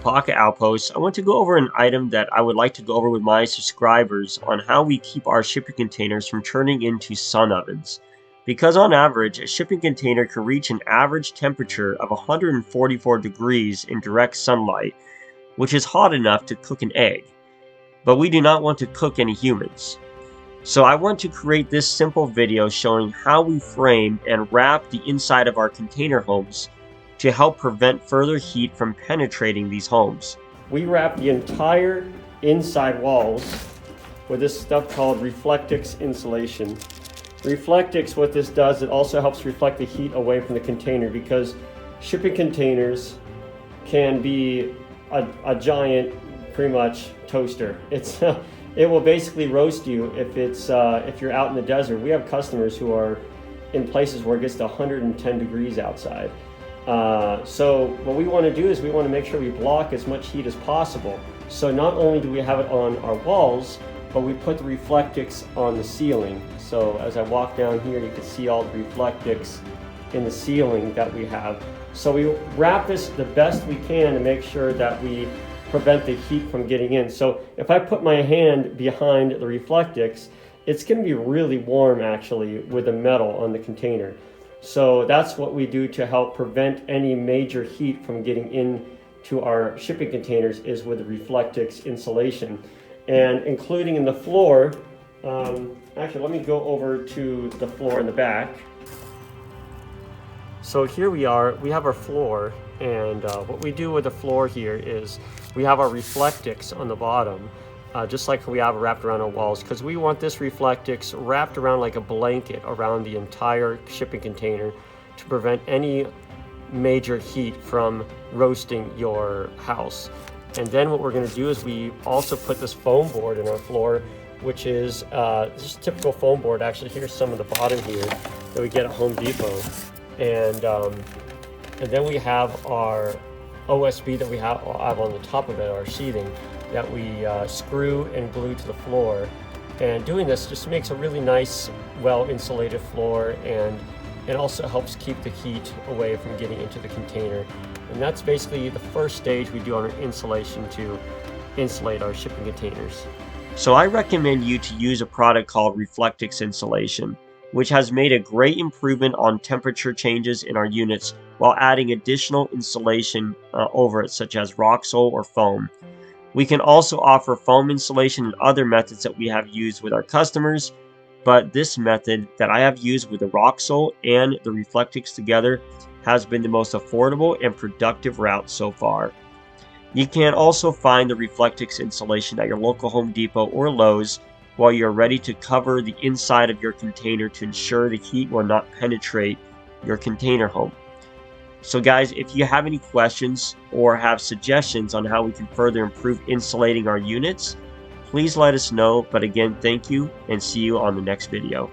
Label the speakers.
Speaker 1: Apoca Outposts, I want to go over an item that I would like to go over with my subscribers on how we keep our shipping containers from turning into sun ovens. Because on average, a shipping container can reach an average temperature of 144 degrees in direct sunlight, which is hot enough to cook an egg. But we do not want to cook any humans. So I want to create this simple video showing how we frame and wrap the inside of our container homes to help prevent further heat from penetrating these homes. We wrap the entire inside walls with this stuff called Reflectix Insulation. Reflectix, what this does, it also helps reflect the heat away from the container, because shipping containers can be a giant, pretty much, toaster. It will basically roast you if you're out in the desert. We have customers who are in places where it gets to 110 degrees outside. So what we want to do is we want to make sure we block as much heat as possible. So not only do we have it on our walls, but we put the Reflectix on the ceiling. So as I walk down here, you can see all the Reflectix in the ceiling that we have. So we wrap this the best we can to make sure that we prevent the heat from getting in. So if I put my hand behind the Reflectix, it's going to be really warm actually with the metal on the container. So that's what we do to help prevent any major heat from getting into our shipping containers, is with the Reflectix insulation. And including in the floor, actually let me go over to the floor in the back. So here we have our floor, and what we do with the floor here is we have our Reflectix on the bottom, just like we have wrapped around our walls, because we want this Reflectix wrapped around like a blanket around the entire shipping container to prevent any major heat from roasting your house. And then what we're going to do is we also put this foam board in our floor, which is just typical foam board. Actually, here's some of the bottom here that we get at Home Depot. And then we have our OSB that we have on the top of it, our sheathing, that we screw and glue to the floor. And doing this just makes a really nice, well-insulated floor, and it also helps keep the heat away from getting into the container. And that's basically the first stage we do on our insulation to insulate our shipping containers. So I recommend you to use a product called Reflectix Insulation, which has made a great improvement on temperature changes in our units while adding additional insulation over it, such as rock sole or foam. We can also offer foam insulation and other methods that we have used with our customers, but this method that I have used with the rock sole and the Reflectix together has been the most affordable and productive route so far. You can also find the Reflectix insulation at your local Home Depot or Lowe's while you're ready to cover the inside of your container to ensure the heat will not penetrate your container home. So guys, if you have any questions or have suggestions on how we can further improve insulating our units, please let us know. But again, thank you, and see you on the next video.